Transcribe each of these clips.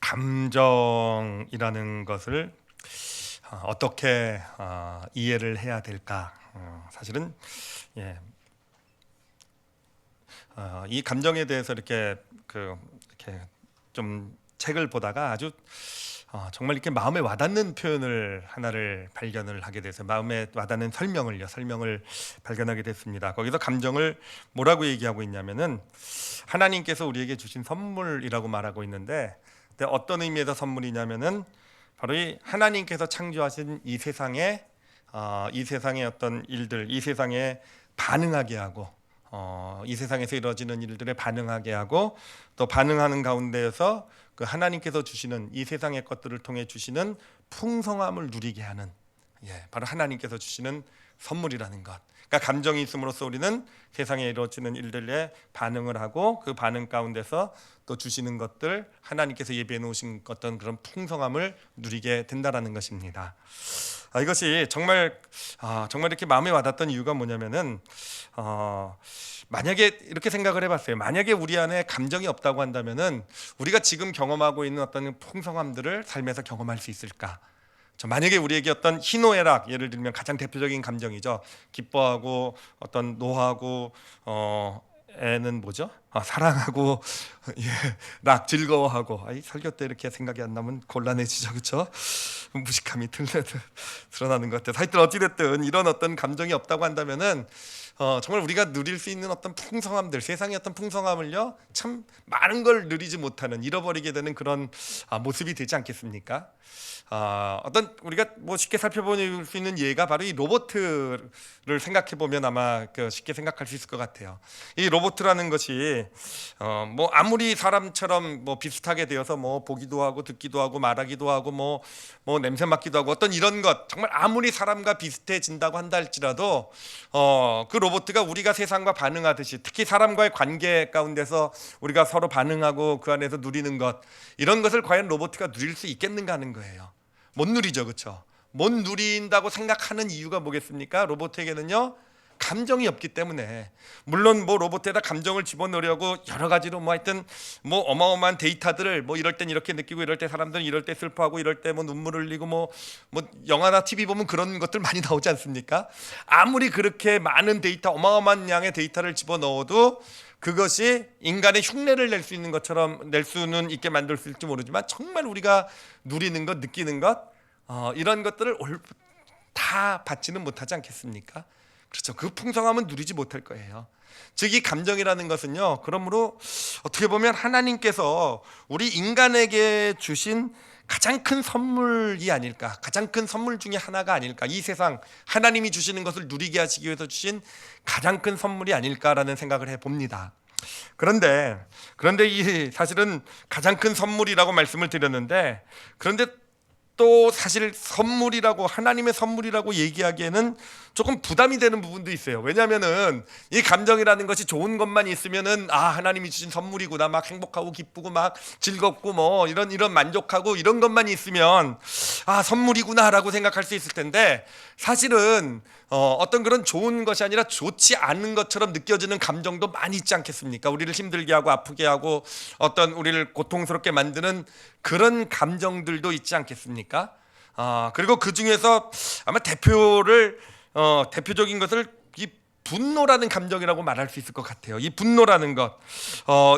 감정이라는 것을 어떻게 이해를 해야 될까? 사실은 예, 이 감정에 대해서 이렇게 좀 책을 보다가 아주 정말 이렇게 마음에 와닿는 표현을 하나를 발견을 하게 돼서 마음에 와닿는 설명을 발견하게 됐습니다. 거기서 감정을 뭐라고 얘기하고 있냐면은 하나님께서 우리에게 주신 선물이라고 말하고 있는데, 근데 어떤 의미에서 선물이냐면은 바로 이 하나님께서 창조하신 이 세상에 어떤 일들, 이 세상에 반응하게 하고 이 세상에서 이루어지는 일들에 반응하게 하고, 또 반응하는 가운데에서 그 하나님께서 주시는 이 세상의 것들을 통해 주시는 풍성함을 누리게 하는, 바로 하나님께서 주시는 선물이라는 것. 그러니까 감정이 있음으로써 우리는 세상에 이루어지는 일들에 반응을 하고, 그 반응 가운데서 또 주시는 것들, 하나님께서 예비해 놓으신 어떤 그런 풍성함을 누리게 된다라는 것입니다. 이것이 정말 이렇게 마음에 와닿던 이유가 뭐냐면은 만약에 이렇게 생각을 해봤어요. 만약에 우리 안에 감정이 없다고 한다면은 우리가 지금 경험하고 있는 어떤 풍성함들을 삶에서 경험할 수 있을까? 만약에 우리에게 어떤 희노애락, 예를 들면 가장 대표적인 감정이죠. 기뻐하고 어떤 노하고 애는 뭐죠? 사랑하고 락 즐거워하고. 설교 때 이렇게 생각이 안 나면 곤란해지죠, 그렇죠? 무식함이 드러나는 것 같아요. 하여튼 어찌됐든 이런 어떤 감정이 없다고 한다면은 정말 우리가 누릴 수 있는 어떤 풍성함들, 세상의 어떤 풍성함을요, 참 많은 걸 누리지 못하는, 잃어버리게 되는 그런 모습이 되지 않겠습니까? 어떤 우리가 쉽게 살펴볼 수 있는 예가 바로 이 로봇을 생각해 보면 아마 쉽게 생각할 수 있을 것 같아요. 이 로봇이라는 것이 아무리 사람처럼 비슷하게 되어서 보기도 하고 듣기도 하고 말하기도 하고 냄새 맡기도 하고 어떤 이런 것, 정말 아무리 사람과 비슷해진다고 한다 할지라도 그 로봇가 우리가 세상과 반응하듯이, 특히 사람과의 관계 가운데서 우리가 서로 반응하고 그 안에서 누리는 것, 이런 것을 과연 로봇가 누릴 수 있겠는가 하는 거예요. 못 누리죠, 그렇죠? 못 누린다고 생각하는 이유가 뭐겠습니까? 로봇에게는요, 감정이 없기 때문에. 물론 로봇에다 감정을 집어넣으려고 여러 가지로 하여튼 어마어마한 데이터들을 이럴 땐 이렇게 느끼고, 이럴 때 사람들은 이럴 때 슬퍼하고, 이럴 때 눈물을 흘리고 영화나 TV 보면 그런 것들 많이 나오지 않습니까? 아무리 그렇게 많은 데이터, 어마어마한 양의 데이터를 집어넣어도 그것이 인간의 흉내를 낼 수 있는 것처럼 낼 수는 있게 만들 수 있을지 모르지만, 정말 우리가 누리는 것, 느끼는 것, 이런 것들을 다 받지는 못하지 않겠습니까? 그렇죠. 그 풍성함은 누리지 못할 거예요. 즉 이 감정이라는 것은요, 그러므로 어떻게 보면 하나님께서 우리 인간에게 주신 가장 큰 선물이 아닐까, 가장 큰 선물 중에 하나가 아닐까, 이 세상 하나님이 주시는 것을 누리게 하시기 위해서 주신 가장 큰 선물이 아닐까라는 생각을 해봅니다. 그런데 이 사실은 가장 큰 선물이라고 말씀을 드렸는데, 그런데 또 사실 선물이라고, 하나님의 선물이라고 얘기하기에는 조금 부담이 되는 부분도 있어요. 왜냐하면은 이 감정이라는 것이 좋은 것만 있으면은 하나님이 주신 선물이구나, 막 행복하고 기쁘고 막 즐겁고 이런 만족하고 이런 것만 있으면 선물이구나라고 생각할 수 있을 텐데, 사실은 어떤 그런 좋은 것이 아니라 좋지 않은 것처럼 느껴지는 감정도 많이 있지 않겠습니까? 우리를 힘들게 하고 아프게 하고 어떤 우리를 고통스럽게 만드는 그런 감정들도 있지 않겠습니까? 그리고 그 중에서 아마 대표적인 것을 이 분노라는 감정이라고 말할 수 있을 것 같아요. 이 분노라는 것,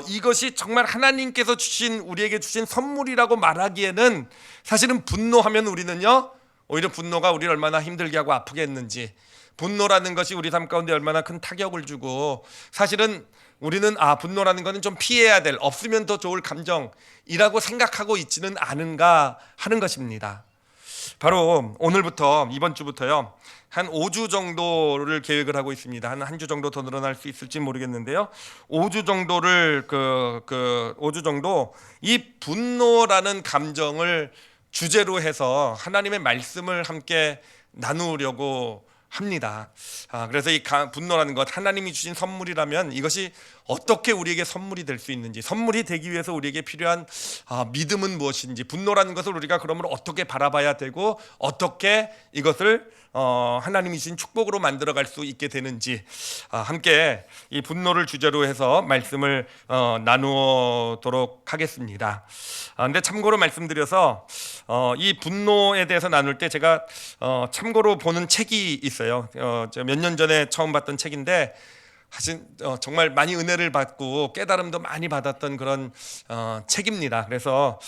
이것이 정말 하나님께서 우리에게 주신 선물이라고 말하기에는, 사실은 분노하면 우리는요, 오히려 분노가 우리를 얼마나 힘들게 하고 아프게 했는지, 분노라는 것이 우리 삶 가운데 얼마나 큰 타격을 주고, 사실은 우리는 분노라는 것은 좀 피해야 될, 없으면 더 좋을 감정이라고 생각하고 있지는 않은가 하는 것입니다. 바로 오늘부터, 이번 주부터요, 한 5주 정도를 계획을 하고 있습니다. 한 주 정도 더 늘어날 수 있을지 모르겠는데요, 5주 정도를 5주 정도 이 분노라는 감정을 주제로 해서 하나님의 말씀을 함께 나누려고 합니다. 그래서 이 분노라는 것, 하나님이 주신 선물이라면 이것이 어떻게 우리에게 선물이 될 수 있는지, 선물이 되기 위해서 우리에게 필요한 믿음은 무엇인지, 분노라는 것을 우리가 그러므로 어떻게 바라봐야 되고, 어떻게 이것을 하나님이 주신 축복으로 만들어갈 수 있게 되는지, 함께 이 분노를 주제로 해서 말씀을 나누도록 하겠습니다. 근데 참고로 말씀드려서 이 분노에 대해서 나눌 때 제가 참고로 보는 책이 있어요. 몇 년 전에 처음 봤던 책인데 사실 정말 많이 은혜를 받고 깨달음도 많이 받았던 그런 책입니다. 그래서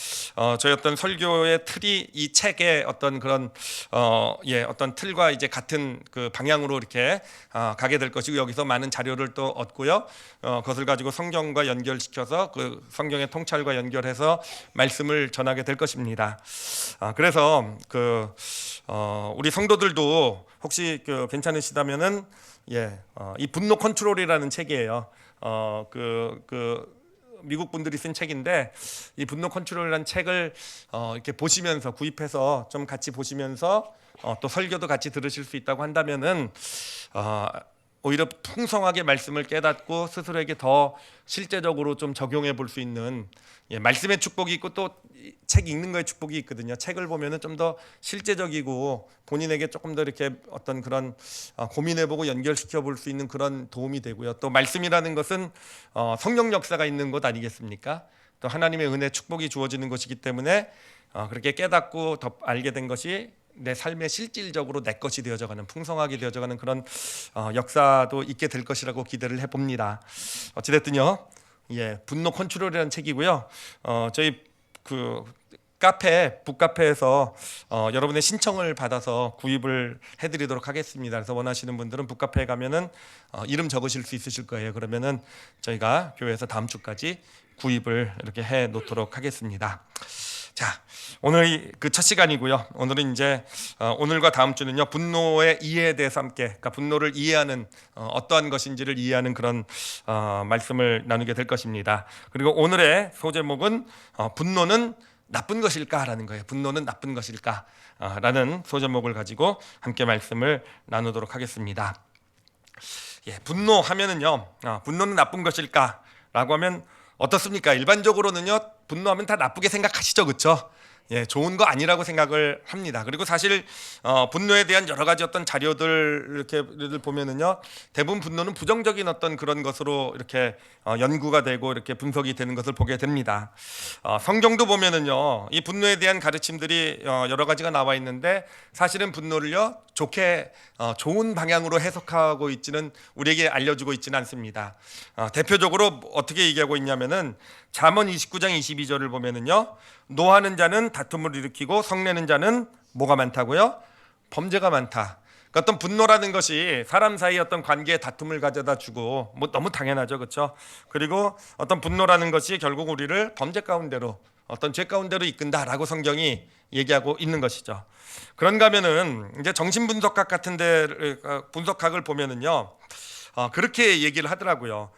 저희 어떤 설교의 틀이 이 책의 어떤 그런 어떤 틀과 이제 같은 그 방향으로 이렇게 가게 될 것이고, 여기서 많은 자료를 또 얻고요. 그것을 가지고 성경과 연결시켜서 그 성경의 통찰과 연결해서 말씀을 전하게 될 것입니다. 그래서 우리 성도들도 혹시 괜찮으시다면은 이 분노 컨트롤이라는 책이에요. 미국 분들이 쓴 책인데, 이 분노 컨트롤이라는 책을 이렇게 보시면서 구입해서 좀 같이 보시면서 또 설교도 같이 들으실 수 있다고 한다면은 오히려 풍성하게 말씀을 깨닫고 스스로에게 더 실제적으로 좀 적용해 볼 수 있는 말씀의 축복이 있고 또 책 읽는 거에 축복이 있거든요. 책을 보면은 좀 더 실제적이고 본인에게 조금 더 이렇게 어떤 그런 고민해보고 연결시켜 볼 수 있는 그런 도움이 되고요. 또 말씀이라는 것은 성령 역사가 있는 것 아니겠습니까? 또 하나님의 은혜 축복이 주어지는 것이기 때문에 그렇게 깨닫고 더 알게 된 것이 내 삶에 실질적으로 내 것이 되어져가는, 풍성하게 되어져가는 그런 역사도 있게 될 것이라고 기대를 해봅니다. 어찌됐든요, 분노 컨트롤이라는 책이고요. 저희 북카페에서 여러분의 신청을 받아서 구입을 해드리도록 하겠습니다. 그래서 원하시는 분들은 북카페에 가면은 이름 적으실 수 있으실 거예요. 그러면은 저희가 교회에서 다음 주까지 구입을 이렇게 해 놓도록 하겠습니다. 자, 오늘 그 첫 시간이고요. 오늘은 이제 오늘과 다음 주는요, 분노의 이해에 대해서 함께, 그러니까 분노를 이해하는 어떠한 것인지를 이해하는 그런 말씀을 나누게 될 것입니다. 그리고 오늘의 소제목은 분노는 나쁜 것일까라는 거예요. 분노는 나쁜 것일까? 라는 소제목을 가지고 함께 말씀을 나누도록 하겠습니다. 분노하면은요, 분노는 나쁜 것일까라고 하면 어떻습니까? 일반적으로는요, 분노하면 다 나쁘게 생각하시죠, 그렇죠? 좋은 거 아니라고 생각을 합니다. 그리고 사실 분노에 대한 여러 가지 어떤 자료들 이렇게 보면은요, 대부분 분노는 부정적인 어떤 그런 것으로 이렇게 연구가 되고 이렇게 분석이 되는 것을 보게 됩니다. 성경도 보면은요, 이 분노에 대한 가르침들이 여러 가지가 나와 있는데, 사실은 분노를요 좋게 좋은 방향으로 해석하고 있지는, 우리에게 알려주고 있지는 않습니다. 대표적으로 어떻게 얘기하고 있냐면은 잠언 29장 22절을 보면은요, 노하는 자는 다툼을 일으키고 성내는 자는 뭐가 많다고요? 범죄가 많다. 그러니까 어떤 분노라는 것이 사람 사이 어떤 관계에 다툼을 가져다 주고, 뭐 너무 당연하죠, 그렇죠? 그리고 어떤 분노라는 것이 결국 우리를 범죄 가운데로, 어떤 죄 가운데로 이끈다라고 성경이 얘기하고 있는 것이죠. 그런가 하면은 이제 정신분석학 같은 데 분석학을 보면은요, 그렇게 얘기를 하더라고요.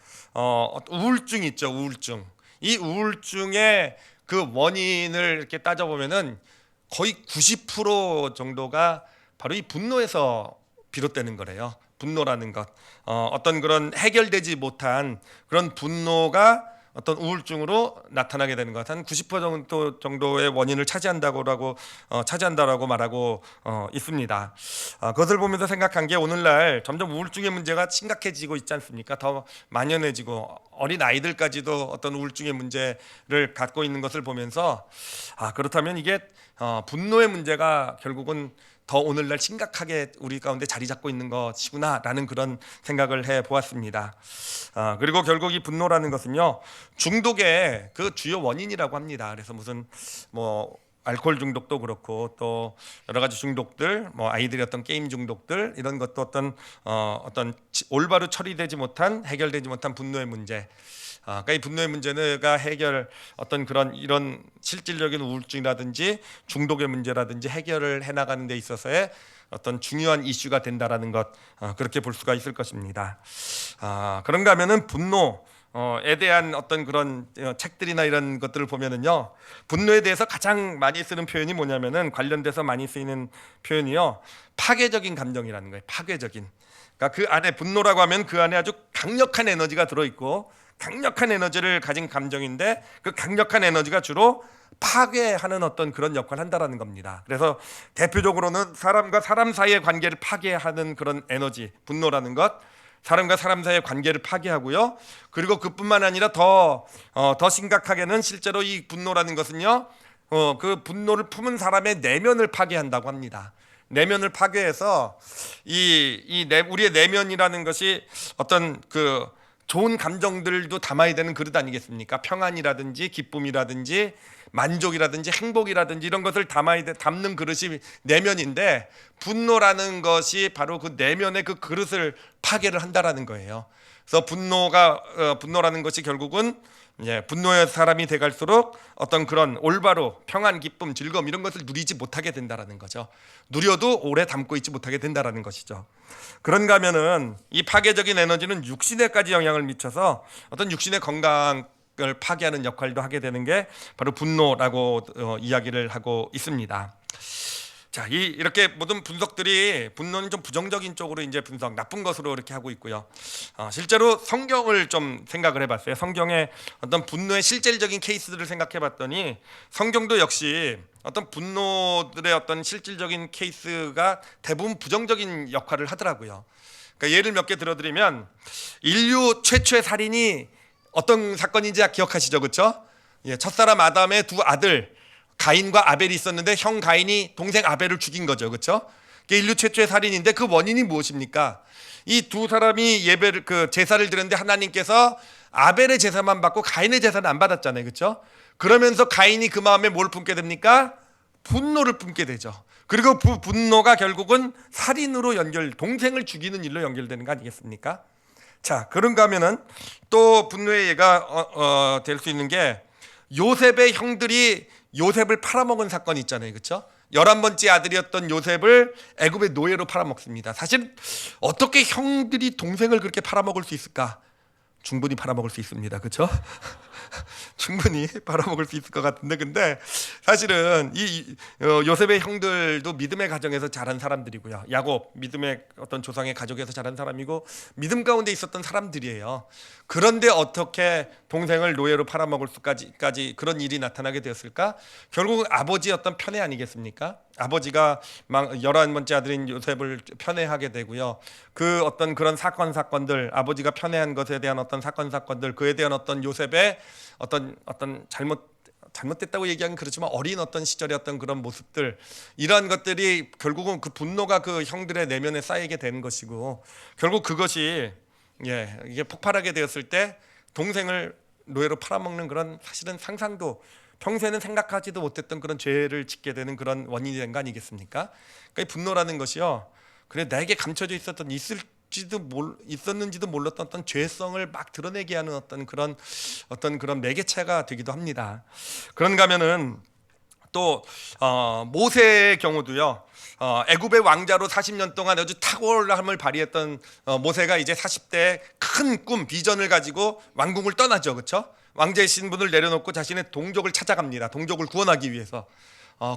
우울증 있죠, 우울증. 이 우울증의 그 원인을 이렇게 따져보면은 거의 90% 정도가 바로 이 분노에서 비롯되는 거래요. 분노라는 것, 어떤 그런 해결되지 못한 그런 분노가 어떤 우울증으로 나타나게 되는 것, 한 90% 정도의 원인을 차지한다고 말하고 있습니다. 그것을 보면서 생각한 게, 오늘날 점점 우울증의 문제가 심각해지고 있지 않습니까? 더 만연해지고 어린 아이들까지도 어떤 우울증의 문제를 갖고 있는 것을 보면서, 그렇다면 이게 분노의 문제가 결국은 더 오늘날 심각하게 우리 가운데 자리 잡고 있는 것이구나라는 그런 생각을 해보았습니다. 그리고 결국 이 분노라는 것은요, 중독의 그 주요 원인이라고 합니다. 그래서 무슨 알코올 중독도 그렇고, 또 여러 가지 중독들, 아이들의 어떤 게임 중독들, 이런 것도 어떤 올바로 처리되지 못한, 해결되지 못한 분노의 문제. 그러니까 이 분노의 문제가 어떤 그런 이런 실질적인 우울증이라든지 중독의 문제라든지 해결을 해나가는 데 있어서의 어떤 중요한 이슈가 된다라는 것, 그렇게 볼 수가 있을 것입니다. 그런가 하면은 분노에 대한 어떤 그런 책들이나 이런 것들을 보면은요, 분노에 대해서 가장 많이 쓰는 표현이 뭐냐면은, 관련돼서 많이 쓰이는 표현이요, 파괴적인 감정이라는 거예요. 파괴적인. 그러니까 그 안에, 분노라고 하면 그 안에 아주 강력한 에너지가 들어있고, 강력한 에너지를 가진 감정인데, 그 강력한 에너지가 주로 파괴하는 어떤 그런 역할을 한다라는 겁니다. 그래서 대표적으로는 사람과 사람 사이의 관계를 파괴하는 그런 에너지, 분노라는 것, 사람과 사람 사이의 관계를 파괴하고요. 그리고 그뿐만 아니라 더 심각하게는 실제로 이 분노라는 것은요, 그 분노를 품은 사람의 내면을 파괴한다고 합니다. 내면을 파괴해서 우리의 내면이라는 것이 어떤 그 좋은 감정들도 담아야 되는 그릇 아니겠습니까? 평안이라든지 기쁨이라든지 만족이라든지 행복이라든지 이런 것을 담는 그릇이 내면인데, 분노라는 것이 바로 그 내면의 그 그릇을 파괴를 한다라는 거예요. 그래서 분노라는 것이 결국은 분노의 사람이 돼갈수록 어떤 그런 올바로 평안, 기쁨, 즐거움 이런 것을 누리지 못하게 된다라는 거죠. 누려도 오래 담고 있지 못하게 된다라는 것이죠. 그런가 하면은 이 파괴적인 에너지는 육신에까지 영향을 미쳐서 어떤 육신의 건강을 파괴하는 역할도 하게 되는 게 바로 분노라고 이야기를 하고 있습니다. 자, 이렇게 모든 분석들이 분노는 좀 부정적인 쪽으로 이제 분석, 나쁜 것으로 이렇게 하고 있고요. 실제로 성경을 좀 생각을 해봤어요. 성경의 어떤 분노의 실질적인 케이스들을 생각해봤더니 성경도 역시 어떤 분노들의 어떤 실질적인 케이스가 대부분 부정적인 역할을 하더라고요. 그러니까 예를 몇 개 들어드리면, 인류 최초의 살인이 어떤 사건인지 기억하시죠, 그렇죠? 첫사람 아담의 두 아들 가인과 아벨이 있었는데 형 가인이 동생 아벨을 죽인 거죠, 그렇죠? 인류 최초의 살인인데 그 원인이 무엇입니까? 이 두 사람이 제사를 드렸는데 하나님께서 아벨의 제사만 받고 가인의 제사는 안 받았잖아요, 그렇죠? 그러면서 가인이 그 마음에 뭘 품게 됩니까? 분노를 품게 되죠. 그리고 그 분노가 결국은 살인으로 동생을 죽이는 일로 연결되는 거 아니겠습니까? 자, 그런가 하면은 또 분노의 예가 될 수 있는 게, 요셉의 형들이 요셉을 팔아먹은 사건이 있잖아요, 그렇죠? 11번째 아들이었던 요셉을 애굽의 노예로 팔아먹습니다. 사실 어떻게 형들이 동생을 그렇게 팔아먹을 수 있을까? 충분히 팔아먹을 수 있습니다, 그렇죠? 충분히 팔아먹을 수 있을 것 같은데, 근데 사실은 요셉의 형들도 믿음의 가정에서 자란 사람들이고요. 야곱, 믿음의 어떤 조상의 가족에서 자란 사람이고 믿음 가운데 있었던 사람들이에요. 그런데 어떻게 동생을 노예로 팔아먹을 수까지 그런 일이 나타나게 되었을까? 결국 아버지의 어떤 편애 아니겠습니까? 아버지가 11번째 아들인 요셉을 편애하게 되고요. 그 어떤 그런 사건들, 아버지가 편애한 것에 대한 어떤 사건들, 그에 대한 어떤 요셉의 어떤 잘못됐다고 얘기하긴 그렇지만 어린 어떤 시절의 어떤 그런 모습들, 이러한 것들이 결국은 그 분노가 그 형들의 내면에 쌓이게 되는 것이고, 결국 그것이 이게 폭발하게 되었을 때 동생을 노예로 팔아먹는 그런, 사실은 상상도 평소에는 생각하지도 못했던 그런 죄를 짓게 되는 그런 원인이 된 거 아니겠습니까? 그러니까 이 분노라는 것이요, 그래 내게 감춰져 있었는지도 몰랐던 어떤 죄성을 막 드러내게 하는 어떤 그런 매개체가 되기도 합니다. 그런가 하면은 또 모세의 경우도요, 애굽의 왕자로 40년 동안 아주 탁월함을 발휘했던 모세가 이제 40대에 큰 꿈, 비전을 가지고 왕궁을 떠나죠, 그렇죠? 왕자의 신분을 내려놓고 자신의 동족을 찾아갑니다. 동족을 구원하기 위해서.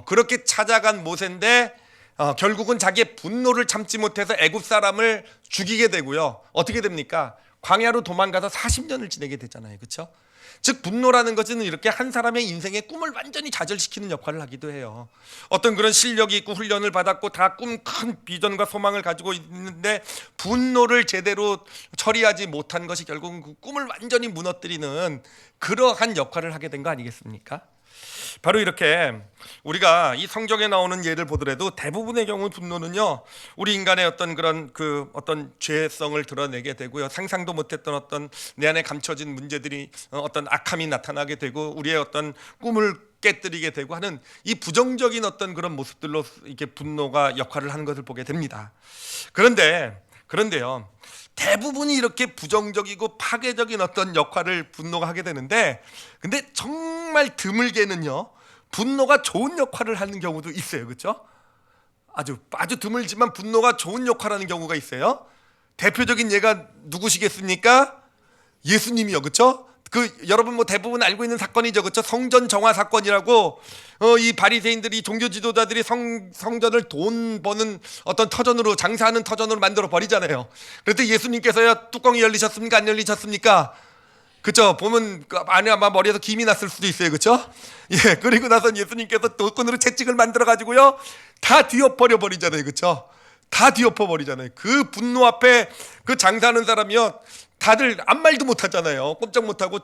그렇게 찾아간 모세인데 결국은 자기의 분노를 참지 못해서 애굽 사람을 죽이게 되고요. 어떻게 됩니까? 광야로 도망가서 40년을 지내게 되잖아요, 그렇죠? 즉 분노라는 것은 이렇게 한 사람의 인생의 꿈을 완전히 좌절시키는 역할을 하기도 해요. 어떤 그런 실력이 있고 훈련을 받았고 다 큰 비전과 소망을 가지고 있는데 분노를 제대로 처리하지 못한 것이 결국은 그 꿈을 완전히 무너뜨리는 그러한 역할을 하게 된 거 아니겠습니까? 바로 이렇게 우리가 이 성경에 나오는 예를 보더라도 대부분의 경우 분노는요, 우리 인간의 어떤 그런 어떤 죄성을 드러내게 되고요, 상상도 못했던 어떤 내 안에 감춰진 문제들이 어떤 악함이 나타나게 되고 우리의 어떤 꿈을 깨뜨리게 되고 하는 이 부정적인 어떤 그런 모습들로 이렇게 분노가 역할을 하는 것을 보게 됩니다. 그런데요, 대부분이 이렇게 부정적이고 파괴적인 어떤 역할을 분노가 하게 되는데, 근데 정말 드물게는요, 분노가 좋은 역할을 하는 경우도 있어요, 그렇죠? 아주 드물지만 분노가 좋은 역할을 하는 경우가 있어요. 대표적인 예가 누구시겠습니까? 예수님이요, 그렇죠? 여러분 대부분 알고 있는 사건이죠, 그렇죠? 성전 정화 사건이라고 이 바리새인들이, 종교 지도자들이 성전을 돈 버는 어떤 터전으로, 장사하는 터전으로 만들어 버리잖아요. 그런데 예수님께서야 뚜껑이 열리셨습니까? 안 열리셨습니까? 그렇죠? 보면 안에 아마 머리에서 김이 났을 수도 있어요, 그렇죠? 그리고 나서 예수님께서 독끈으로 채찍을 만들어 가지고요 다 뒤엎어려 버리잖아요, 그렇죠? 다 뒤엎어 버리잖아요. 그 분노 앞에 그 장사하는 사람이요, 다들 아무 말도 못 하잖아요. 꼼짝 못 하고.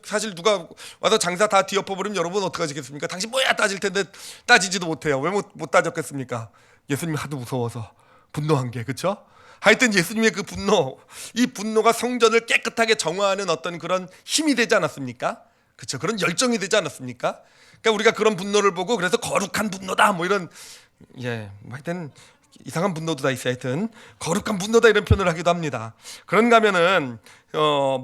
사실 누가 와서 장사 다 뒤엎어 버리면 여러분 어떻게 하시겠습니까? 당신 뭐야 따질 텐데 따지지도 못해요. 왜 못 따졌겠습니까? 예수님 하도 무서워서 분노한 게, 그렇죠? 하여튼 예수님의 그 분노, 이 분노가 성전을 깨끗하게 정화하는 어떤 그런 힘이 되지 않았습니까? 그렇죠? 그런 열정이 되지 않았습니까? 그러니까 우리가 그런 분노를 보고 그래서 거룩한 분노다 뭐 이런, 하여튼 이상한 분노도 다 있어요. 하여튼 거룩한 분노다 이런 표현을 하기도 합니다. 그런가 하면은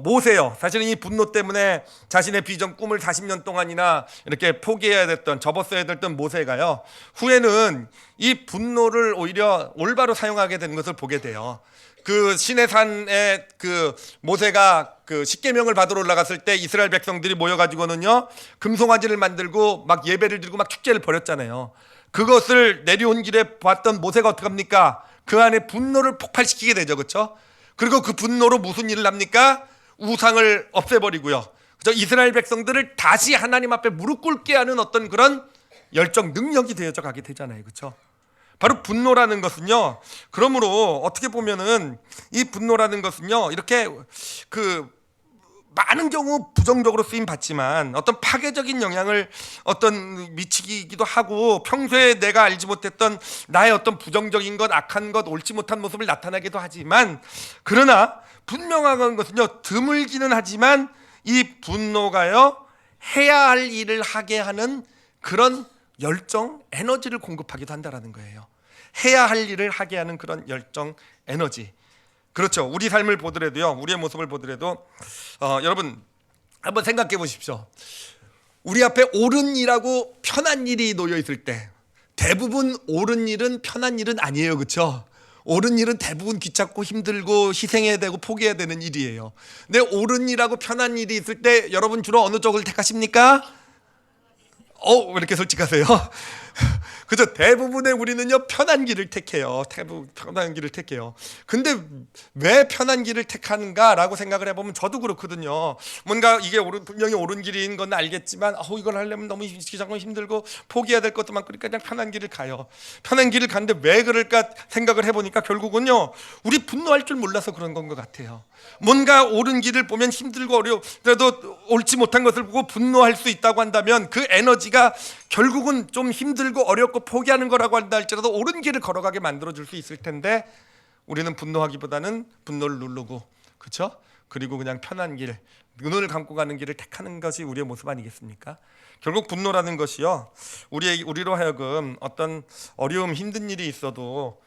모세요. 사실은 이 분노 때문에 자신의 비전 꿈을 40년 동안이나 이렇게 포기해야 됐던, 접었어야 됐던 모세가요, 후에는 이 분노를 오히려 올바로 사용하게 되는 것을 보게 돼요. 그 시내산에 그 모세가 그 십계명을 받으러 올라갔을 때 이스라엘 백성들이 모여가지고는요, 금송아지를 만들고 막 예배를 드리고 막 축제를 벌였잖아요. 그것을 내려온 길에 봤던 모세가 어떻게 합니까? 그 안에 분노를 폭발시키게 되죠, 그렇죠? 그리고 그 분노로 무슨 일을 합니까? 우상을 없애버리고요, 그렇죠? 이스라엘 백성들을 다시 하나님 앞에 무릎 꿇게 하는 어떤 그런 열정, 능력이 되어져 가게 되잖아요, 그렇죠? 바로 분노라는 것은요, 그러므로 어떻게 보면은 이 분노라는 것은요, 이렇게 그 많은 경우 부정적으로 쓰임 받지만 어떤 파괴적인 영향을 어떤 미치기도 하고, 평소에 내가 알지 못했던 나의 어떤 부정적인 것, 악한 것, 옳지 못한 모습을 나타나기도 하지만, 그러나 분명한 것은요, 드물기는 하지만 이 분노가요, 해야 할 일을 하게 하는 그런 열정, 에너지를 공급하기도 한다라는 거예요. 해야 할 일을 하게 하는 그런 열정, 에너지. 그렇죠. 우리 삶을 보더라도요, 우리의 모습을 보더라도 여러분 한번 생각해 보십시오. 우리 앞에 옳은 일하고 편한 일이 놓여 있을 때, 대부분 옳은 일은 편한 일은 아니에요, 그렇죠? 옳은 일은 대부분 귀찮고 힘들고 희생해야 되고 포기해야 되는 일이에요. 근데 옳은 일하고 편한 일이 있을 때 여러분 주로 어느 쪽을 택하십니까? 왜 이렇게 솔직하세요? 그죠? 대부분의 우리는요, 편한 길을 택해요. 대부분 편한 길을 택해요. 근데 왜 편한 길을 택하는가라고 생각을 해보면 저도 그렇거든요. 뭔가 이게 분명히 옳은 길인 건 알겠지만, 이걸 하려면 너무 귀찮고 힘들고 포기해야 될 것도 많고, 그러니까 그냥 편한 길을 가요. 편한 길을 가는데 왜 그럴까 생각을 해보니까 결국은요, 우리 분노할 줄 몰라서 그런 건 것 같아요. 뭔가 옳은 길을 보면 힘들고 어려워, 그래도 옳지 못한 것을 보고 분노할 수 있다고 한다면 그 에너지가 결국은 좀 힘들고 어렵고 포기하는 거라고 한다 할지라도 옳은 길을 걸어가게 만들어줄 수 있을 텐데, 우리는 분노하기보다는 분노를 누르고, 그렇죠? 그리고 그냥 편한 길, 눈을 감고 가는 길을 택하는 것이 우리의 모습 아니겠습니까? 결국 분노라는 것이요, 우리로 하여금 어떤 어려움, 힘든 일이 있어도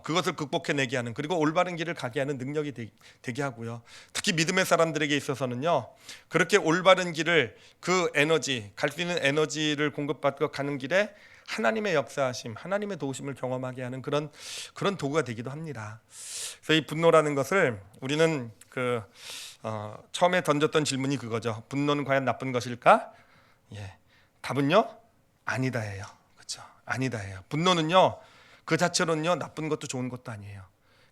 그것을 극복해내게 하는, 그리고 올바른 길을 가게 하는 능력이 되게 하고요. 특히 믿음의 사람들에게 있어서는요, 그렇게 올바른 길을, 그 에너지, 갈 수 있는 에너지를 공급받고 가는 길에 하나님의 역사하심, 하나님의 도우심을 경험하게 하는 그런 도구가 되기도 합니다. 그래서 이 분노라는 것을 우리는 처음에 던졌던 질문이 그거죠. 분노는 과연 나쁜 것일까? 답은요, 아니다예요. 그렇죠? 아니다예요. 분노는요, 그 자체로는요, 나쁜 것도 좋은 것도 아니에요.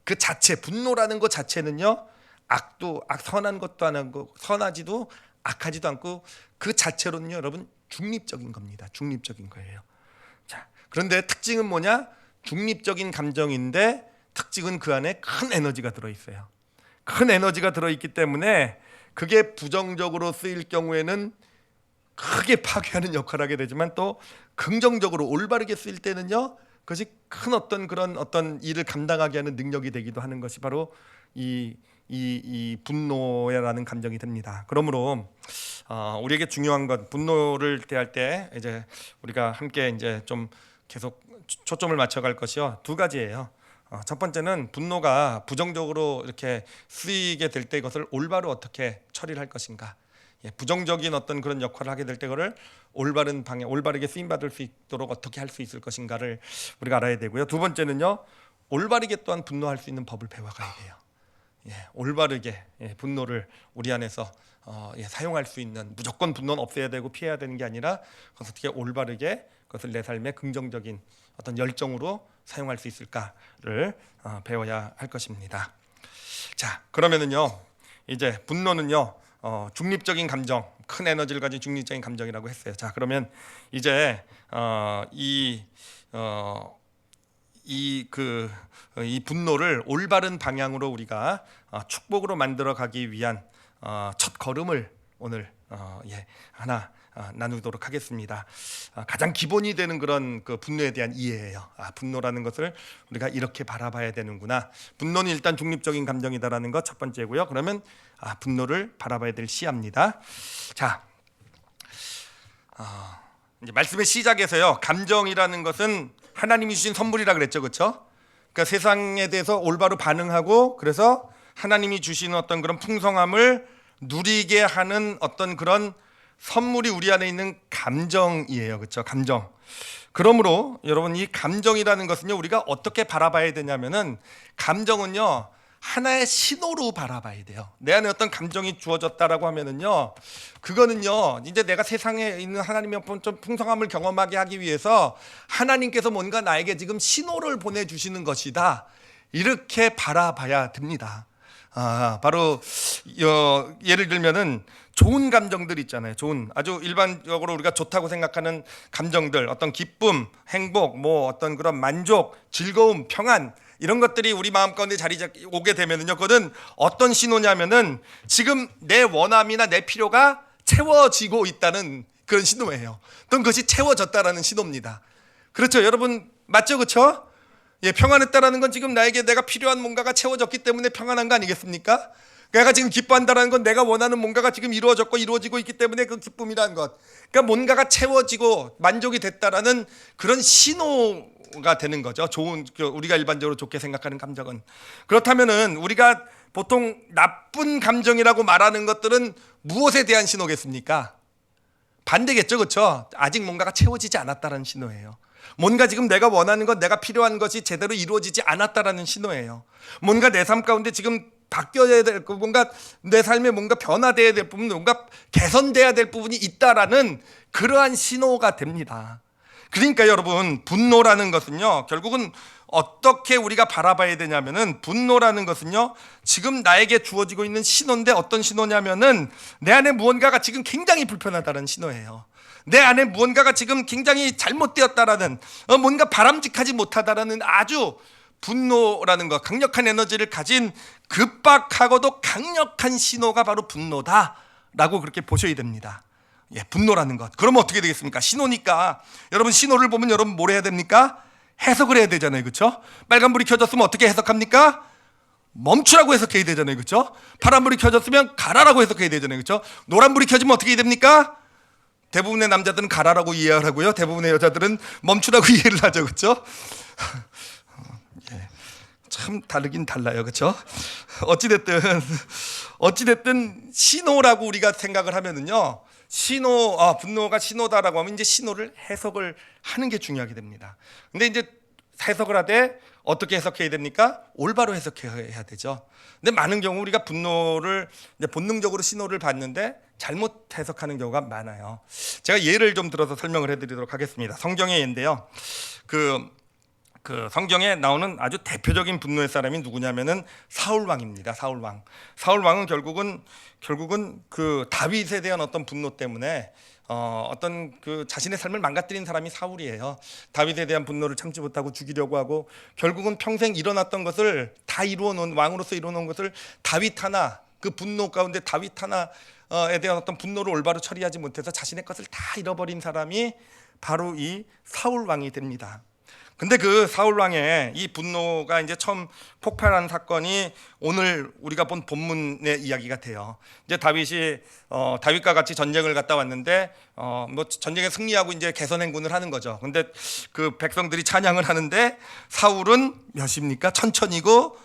그 자체, 분노라는 것 자체는요, 선한 것도 아니고 선하지도 악하지도 않고, 그 자체로는요, 여러분, 중립적인 겁니다. 중립적인 거예요. 자, 그런데 특징은 뭐냐? 중립적인 감정인데 특징은 그 안에 큰 에너지가 들어있어요. 큰 에너지가 들어있기 때문에 그게 부정적으로 쓰일 경우에는 크게 파괴하는 역할을 하게 되지만, 또 긍정적으로 올바르게 쓰일 때는요, 그것이 큰 어떤 일을 감당하게 하는 능력이 되기도 하는 것이 바로 이 분노라는 감정이 됩니다. 그러므로 우리에게 중요한 건, 분노를 대할 때 이제 우리가 함께 이제 좀 계속 초점을 맞춰갈 것이요, 두 가지예요. 첫 번째는 분노가 부정적으로 이렇게 쓰이게 될 때 이것을 올바로 어떻게 처리를 할 것인가. 부정적인 어떤 그런 역할을 하게 될 때 그거를 올바른 방향, 올바르게 쓰임 받을 수 있도록 어떻게 할 수 있을 것인가를 우리가 알아야 되고요. 두 번째는요, 올바르게 또한 분노할 수 있는 법을 배워가야 돼요. 올바르게 분노를 우리 안에서 사용할 수 있는, 무조건 분노는 없애야 되고 피해야 되는 게 아니라, 그것을 어떻게 올바르게 그것을 내 삶의 긍정적인 어떤 열정으로 사용할 수 있을까를 배워야 할 것입니다. 자, 그러면은요, 이제 분노는요, 중립적인 감정, 큰 에너지를 가진 중립적인 감정이라고 했어요. 자, 그러면 이제 이 분노를 올바른 방향으로 우리가 축복으로 만들어 가기 위한 첫 걸음을 오늘 하나 나누도록 하겠습니다. 가장 기본이 되는 그런 그 분노에 대한 이해예요. 분노라는 것을 우리가 이렇게 바라봐야 되는구나. 분노는 일단 중립적인 감정이다라는 것 첫 번째고요. 그러면 분노를 바라봐야 될 시야입니다. 자, 이제 말씀의 시작에서요. 감정이라는 것은 하나님이 주신 선물이라 그랬죠, 그렇죠? 그러니까 세상에 대해서 올바로 반응하고 그래서 하나님이 주시는 어떤 그런 풍성함을 누리게 하는 어떤 그런 선물이 우리 안에 있는 감정이에요, 그렇죠? 감정. 그러므로 여러분 이 감정이라는 것은요 우리가 어떻게 바라봐야 되냐면은 감정은요 하나의 신호로 바라봐야 돼요. 내 안에 어떤 감정이 주어졌다라고 하면은요 그거는요 이제 내가 세상에 있는 하나님의 좀 풍성함을 경험하게 하기 위해서 하나님께서 뭔가 나에게 지금 신호를 보내주시는 것이다, 이렇게 바라봐야 됩니다. 바로 예를 들면은 좋은 감정들 있잖아요. 좋은, 아주 일반적으로 우리가 좋다고 생각하는 감정들, 어떤 기쁨, 행복, 뭐 어떤 그런 만족, 즐거움, 평안, 이런 것들이 우리 마음 가운데 자리 오게 되면은요, 그거는 어떤 신호냐면은 지금 내 원함이나 내 필요가 채워지고 있다는 그런 신호예요. 또는 그것이 채워졌다라는 신호입니다. 그렇죠, 여러분 맞죠, 그렇죠? 평안했다라는 건 지금 나에게 내가 필요한 뭔가가 채워졌기 때문에 평안한 거 아니겠습니까? 내가 지금 기뻐한다라는 건 내가 원하는 뭔가가 지금 이루어졌고 이루어지고 있기 때문에 그 기쁨이라는 것, 그러니까 뭔가가 채워지고 만족이 됐다라는 그런 신호가 되는 거죠. 좋은, 우리가 일반적으로 좋게 생각하는 감정은. 그렇다면은 우리가 보통 나쁜 감정이라고 말하는 것들은 무엇에 대한 신호겠습니까? 반대겠죠, 그렇죠? 아직 뭔가가 채워지지 않았다라는 신호예요. 뭔가 지금 내가 원하는 것, 내가 필요한 것이 제대로 이루어지지 않았다라는 신호예요. 뭔가 내 삶 가운데 지금 바뀌어야 될, 뭔가 내 삶에 뭔가 변화돼야 될 부분, 뭔가 개선돼야 될 부분이 있다라는 그러한 신호가 됩니다. 그러니까 여러분 분노라는 것은요 결국은 어떻게 우리가 바라봐야 되냐면은 분노라는 것은요 지금 나에게 주어지고 있는 신호인데 어떤 신호냐면은 내 안에 무언가가 지금 굉장히 불편하다는 신호예요. 내 안에 무언가가 지금 굉장히 잘못되었다라는, 뭔가 바람직하지 못하다라는 아주 분노라는 것, 강력한 에너지를 가진 급박하고도 강력한 신호가 바로 분노다라고 그렇게 보셔야 됩니다. 분노라는 것. 그러면 어떻게 되겠습니까? 신호니까 여러분 신호를 보면 여러분 뭘 해야 됩니까? 해석을 해야 되잖아요, 그렇죠? 빨간불이 켜졌으면 어떻게 해석합니까? 멈추라고 해석해야 되잖아요, 그렇죠? 파란불이 켜졌으면 가라라고 해석해야 되잖아요, 그렇죠? 노란불이 켜지면 어떻게 됩니까? 대부분의 남자들은 가라라고 이해를 하고요, 대부분의 여자들은 멈추라고 이해를 하죠, 그렇죠? 참 다르긴 달라요, 그렇죠? 어찌됐든 신호라고 우리가 생각을 하면은요, 신호, 분노가 신호다라고 하면 이제 신호를 해석을 하는 게 중요하게 됩니다. 근데 이제 해석을 하되 어떻게 해석해야 됩니까? 올바로 해석해야 되죠. 근데 많은 경우 우리가 분노를 이제 본능적으로 신호를 받는데 잘못 해석하는 경우가 많아요. 제가 예를 좀 들어서 설명을 해드리도록 하겠습니다. 성경의 예인데요. 그 성경에 나오는 아주 대표적인 분노의 사람이 누구냐면은 사울 왕입니다. 사울 왕. 사울 왕은 결국은 그 다윗에 대한 어떤 분노 때문에 어떤 그 자신의 삶을 망가뜨린 사람이 사울이에요. 다윗에 대한 분노를 참지 못하고 죽이려고 하고 결국은 평생 일어났던 것을 다 이루어놓은, 왕으로서 이루어놓은 것을 다윗 하나, 그 분노 가운데 다윗 하나에 대한 어떤 분노를 올바로 처리하지 못해서 자신의 것을 다 잃어버린 사람이 바로 이 사울 왕이 됩니다. 근데 그 사울 왕의 이 분노가 이제 처음 폭발한 사건이 오늘 우리가 본 본문의 이야기가 돼요. 이제 다윗이 다윗과 같이 전쟁을 갔다 왔는데 뭐 전쟁에 승리하고 이제 개선행군을 하는 거죠. 근데 그 백성들이 찬양을 하는데 사울은 몇입니까? 천천이고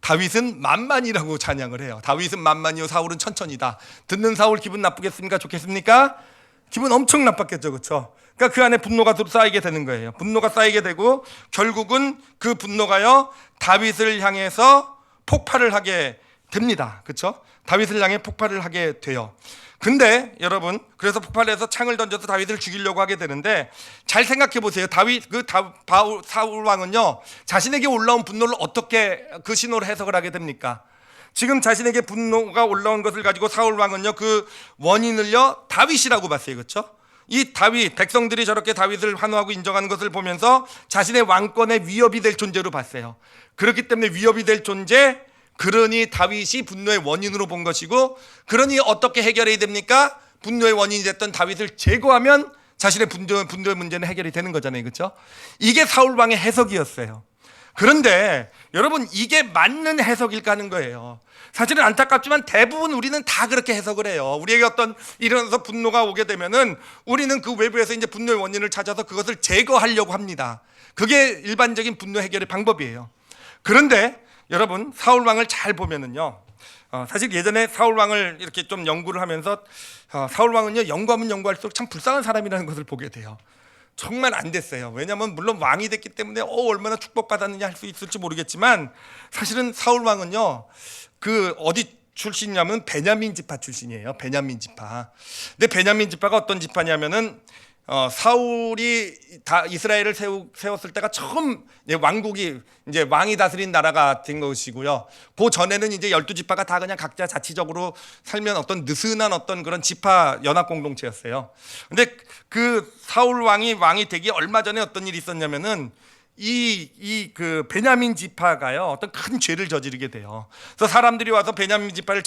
다윗은 만만이라고 찬양을 해요. 다윗은 만만이요 사울은 천천이다. 듣는 사울 기분 나쁘겠습니까? 좋겠습니까? 기분 엄청 나빴겠죠, 그렇죠? 그러니까 그 안에 분노가 쌓이게 되는 거예요. 분노가 쌓이게 되고 결국은 그 분노가요 다윗을 향해서 폭발을 하게 됩니다, 그렇죠? 다윗을 향해 폭발을 하게 돼요. 근데 여러분 그래서 폭발해서 창을 던져서 다윗을 죽이려고 하게 되는데 잘 생각해 보세요. 사울 왕은요 자신에게 올라온 분노를 어떻게 그 신호를 해석을 하게 됩니까? 지금 자신에게 분노가 올라온 것을 가지고 사울 왕은요 그 원인을요 다윗이라고 봤어요, 그렇죠? 이 다윗, 백성들이 저렇게 다윗을 환호하고 인정하는 것을 보면서 자신의 왕권의 위협이 될 존재로 봤어요. 그렇기 때문에 위협이 될 존재, 그러니 다윗이 분노의 원인으로 본 것이고, 그러니 어떻게 해결해야 됩니까? 분노의 원인이 됐던 다윗을 제거하면 자신의 분노의 문제는 해결이 되는 거잖아요. 그렇죠? 이게 사울 왕의 해석이었어요. 그런데 여러분, 이게 맞는 해석일까 하는 거예요. 사실은 안타깝지만 대부분 우리는 다 그렇게 해석을 해요. 우리에게 어떤 일어나서 분노가 오게 되면은 우리는 그 외부에서 이제 분노의 원인을 찾아서 그것을 제거하려고 합니다. 그게 일반적인 분노 해결의 방법이에요. 그런데 여러분, 사울 왕을 잘 보면은요, 사실 예전에 사울 왕을 이렇게 좀 연구를 하면서 사울 왕은요, 연구하면 연구할수록 참 불쌍한 사람이라는 것을 보게 돼요. 정말 안 됐어요. 왜냐하면 물론 왕이 됐기 때문에 얼마나 축복받았느냐 할 수 있을지 모르겠지만, 사실은 사울 왕은요, 그 어디 출신이냐면 베냐민 지파 출신이에요. 베냐민 지파. 근데 베냐민 지파가 어떤 지파냐면은 사울이 다 이스라엘을 세웠을 때가 처음 왕국이 이제 왕이 다스린 나라가 된 것이고요. 그 전에는 이제 12지파가 다 그냥 각자 자치적으로 살면 어떤 느슨한 어떤 그런 지파 연합 공동체였어요. 근데 그 사울 왕이 되기 얼마 전에 어떤 일이 있었냐면은 그 베냐민 지파가요, 어떤 큰 죄를 저지르게 돼요. 그래서 사람들이 와서 베냐민 지파를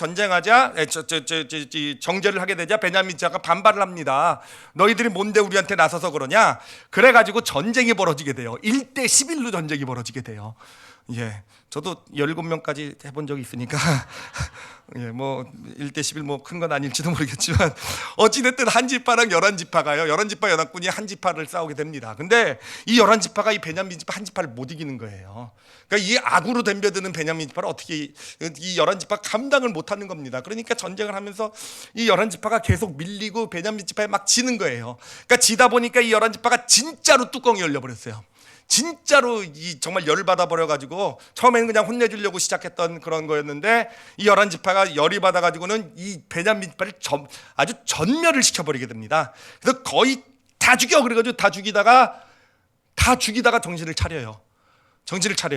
정죄를 하게 되자 베냐민 지파가 반발을 합니다. 너희들이 뭔데 우리한테 나서서 그러냐? 그래가지고 전쟁이 벌어지게 돼요. 1대 11로 전쟁이 벌어지게 돼요. 예, 저도 17명까지 해본 적이 있으니까 예, 뭐 1대 11 뭐 큰 건 아닐지도 모르겠지만 어찌됐든 한 지파랑 11지파가요, 11지파 연합군이 한 지파를 싸우게 됩니다. 근데 이 11지파가 이 베냐민 지파 한 지파를 못 이기는 거예요. 그러니까 이 악으로 덤벼드는 베냐민 지파를 어떻게 이 11지파 감당을 못하는 겁니다. 그러니까 전쟁을 하면서 이 11지파가 계속 밀리고 베냐민 지파에 막 지는 거예요. 그러니까 지다 보니까 이 11지파가 진짜로 뚜껑이 열려버렸어요. 진짜로 정말 열받아 버려가지고 처음에는 그냥 혼내주려고 시작했던 그런 거였는데, 이 11지파가 열이 받아가지고는 이 베냐민 지파를 아주 전멸을 시켜버리게 됩니다. 그래서 거의 다 죽여. 그래가지고 다 죽이다가 정신을 차려요.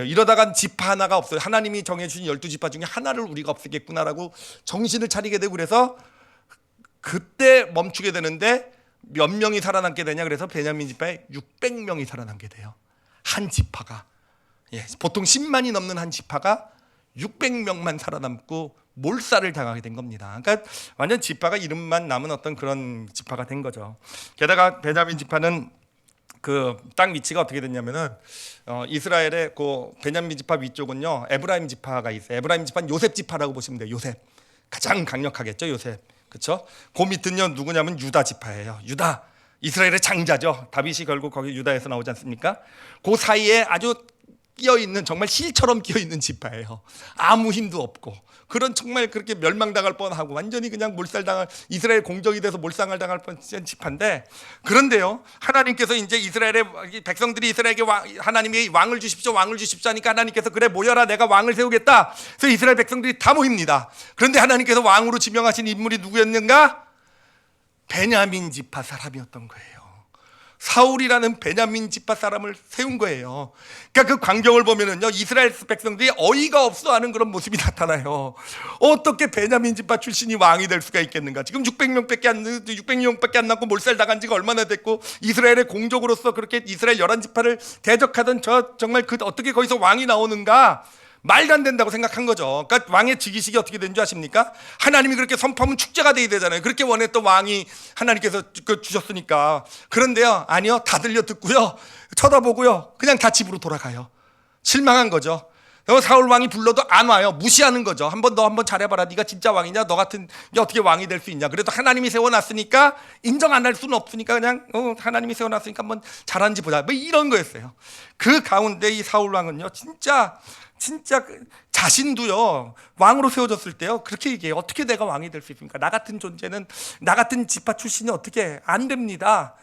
이러다간 지파 하나가 없어요. 하나님이 정해주신 12지파 중에 하나를 우리가 없애겠구나라고 정신을 차리게 되고, 그래서 그때 멈추게 되는데 몇 명이 살아남게 되냐? 그래서 베냐민 지파에 600명이 살아남게 돼요. 한 지파가, 보통 10만이 넘는 한 지파가 600명만 살아남고 몰살을 당하게 된 겁니다. 그러니까 완전 지파가 이름만 남은 어떤 그런 지파가 된 거죠. 게다가 베냐민 지파는 그 땅 위치가 어떻게 됐냐면은 이스라엘의 그 베냐민 지파 위쪽은요, 에브라임 지파가 있어요. 에브라임 지파는 요셉 지파라고 보시면 돼요. 요셉, 가장 강력하겠죠, 요셉. 그렇죠? 그 밑은요 누구냐면 유다 지파예요. 유다, 이스라엘의 장자죠. 다윗이 결국 거기 유다에서 나오지 않습니까? 그 사이에 아주 끼어있는, 정말 실처럼 끼어있는 지파예요. 아무 힘도 없고, 그런 정말 그렇게 멸망당할 뻔하고 완전히 그냥 이스라엘 공적이 돼서 몰살을 당할 뻔한 지파인데, 그런데요, 하나님께서 이제 이스라엘의 백성들이 이스라엘에게 하나님이 왕을 주십시오 하니까 하나님께서 그래 모여라, 내가 왕을 세우겠다. 그래서 이스라엘 백성들이 다 모입니다. 그런데 하나님께서 왕으로 지명하신 인물이 누구였는가? 베냐민 지파 사람이었던 거예요. 사울이라는 베냐민 지파 사람을 세운 거예요. 그러니까 그 광경을 보면은요, 이스라엘 백성들이 어이가 없어 하는 그런 모습이 나타나요. 어떻게 베냐민 지파 출신이 왕이 될 수가 있겠는가? 지금 600명밖에 안 남고 몰살당한 지가 얼마나 됐고, 이스라엘의 공적으로서 그렇게 이스라엘 11지파를 대적하던 정말 어떻게 거기서 왕이 나오는가? 말도 안 된다고 생각한 거죠. 그러니까 왕의 즉위식이 어떻게 된 줄 아십니까? 하나님이 그렇게 선포하면 축제가 돼야 되잖아요. 그렇게 원했던 왕이 하나님께서 주셨으니까. 그런데요, 아니요, 다 들려 듣고요, 쳐다보고요, 그냥 다 집으로 돌아가요. 실망한 거죠. 사울 왕이 불러도 안 와요. 무시하는 거죠. 너 한번 잘해봐라. 네가 진짜 왕이냐? 너 같은 게 어떻게 왕이 될 수 있냐? 그래도 하나님이 세워놨으니까 인정 안 할 수는 없으니까 그냥 하나님이 세워놨으니까 한번 잘하는지 보자. 뭐 이런 거였어요. 그 가운데 이 사울 왕은요, 진짜 자신도요, 왕으로 세워졌을 때요, 그렇게 얘기해요. 어떻게 내가 왕이 될 수 있습니까? 나 같은 존재는, 나 같은 지파 출신이 어떻게 안 됩니다.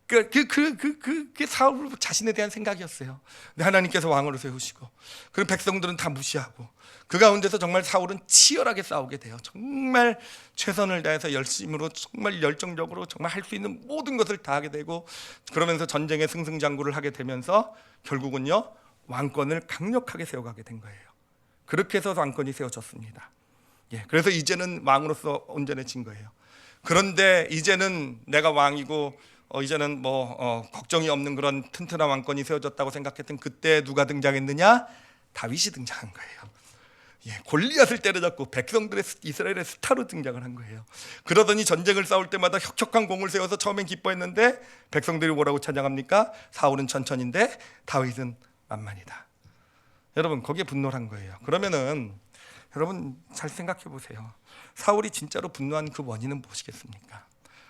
그게 사울 자신에 대한 생각이었어요. 근데 하나님께서 왕으로 세우시고, 그 백성들은 다 무시하고, 그 가운데서 정말 사울은 치열하게 싸우게 돼요. 정말 최선을 다해서 열심으로, 정말 열정적으로 정말 할 수 있는 모든 것을 다 하게 되고, 그러면서 전쟁의 승승장구를 하게 되면서 결국은요, 왕권을 강력하게 세워가게 된 거예요. 그렇게 해서 왕권이 세워졌습니다. 그래서 이제는 왕으로서 온전해진 거예요. 그런데 이제는 내가 왕이고 이제는 걱정이 없는 그런 튼튼한 왕권이 세워졌다고 생각했던 그때 누가 등장했느냐? 다윗이 등장한 거예요. 골리앗을 때려잡고 백성들의 이스라엘의 스타로 등장을 한 거예요. 그러더니 전쟁을 싸울 때마다 혁혁한 공을 세워서 처음엔 기뻐했는데 백성들이 뭐라고 찬양합니까? 사울은 천천인데 다윗은 만만이다. 여러분, 거기에 분노한 거예요. 그러면은 여러분 잘 생각해 보세요. 사울이 진짜로 분노한 그 원인은 무엇이겠습니까?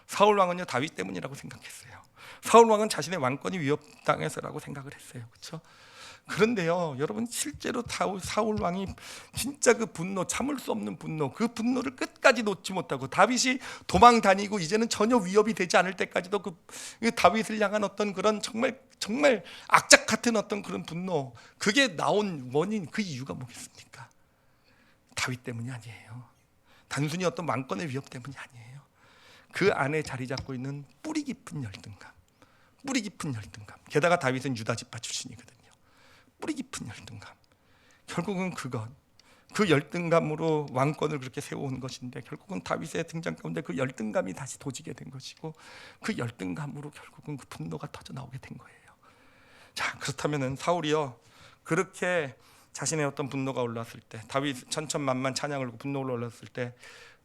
사울 왕은요, 다윗 때문이라고 생각했어요. 사울 왕은 자신의 왕권이 위협당해서라고 생각을 했어요. 그렇죠? 그런데요, 여러분, 실제로 사울 왕이 진짜 그 분노, 참을 수 없는 분노, 그 분노를 끝까지 놓지 못하고 다윗이 도망 다니고 이제는 전혀 위협이 되지 않을 때까지도 그 다윗을 향한 어떤 그런 정말 악착 같은 어떤 그런 분노, 그게 나온 원인, 그 이유가 뭐겠습니까? 다윗 때문이 아니에요. 단순히 어떤 왕권의 위협 때문이 아니에요. 그 안에 자리 잡고 있는 뿌리 깊은 열등감, 뿌리 깊은 열등감. 게다가 다윗은 유다 지파 출신이거든요. 뿌리 깊은 열등감. 결국은 그 열등감으로 왕권을 그렇게 세워온 것인데, 결국은 다윗의 등장 가운데 그 열등감이 다시 도지게 된 것이고, 그 열등감으로 결국은 그 분노가 터져 나오게 된 거예요. 자, 그렇다면은 사울이요, 그렇게 자신의 어떤 분노가 올라왔을 때, 다윗 천천만만 찬양을 하고 분노가 올라왔을 때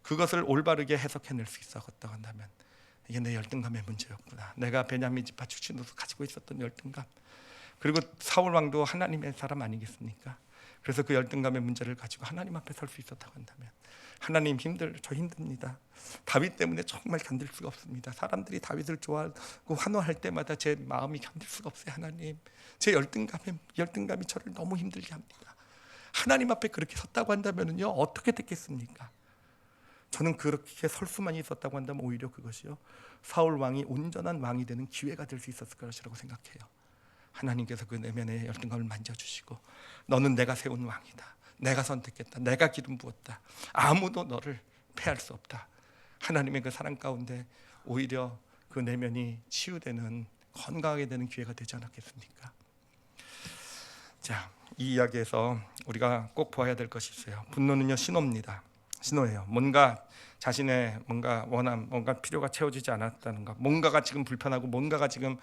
그것을 올바르게 해석해낼 수 있었다고 한다면, 이게 내 열등감의 문제였구나. 내가 베냐민 지파 출신으로서 가지고 있었던 열등감. 그리고 사울 왕도 하나님의 사람 아니겠습니까? 그래서 그 열등감의 문제를 가지고 하나님 앞에 설 수 있었다고 한다면, 하나님 저 힘듭니다. 다윗 때문에 정말 견딜 수가 없습니다. 사람들이 다윗을 좋아하고 환호할 때마다 제 마음이 견딜 수가 없어요. 하나님, 제 열등감이 저를 너무 힘들게 합니다. 하나님 앞에 그렇게 섰다고 한다면요, 어떻게 됐겠습니까? 저는 그렇게 설 수만 있었다고 한다면 오히려 그것이요, 사울 왕이 온전한 왕이 되는 기회가 될 수 있었을 것이라고 생각해요. 하나님께서 그 내면의 열등감을 만져주시고, 너는 내가 세운 왕이다, 내가 선택했다, 내가 기름 부었다, 아무도 너를 패할 수 없다. 하나님의 그 사랑 가운데 오히려 그 내면이 치유되는, 건강하게 되는 기회가 되지 않았겠습니까? 자, 이 이야기에서 우리가 꼭 보아야 될 것이 있어요. 분노는요, 신호입니다. 신호예요. 뭔가 자신의 원함, 뭔가 필요가 채워지지 않았다는 것, 뭔가가 지금 불편하고 뭔가가 지금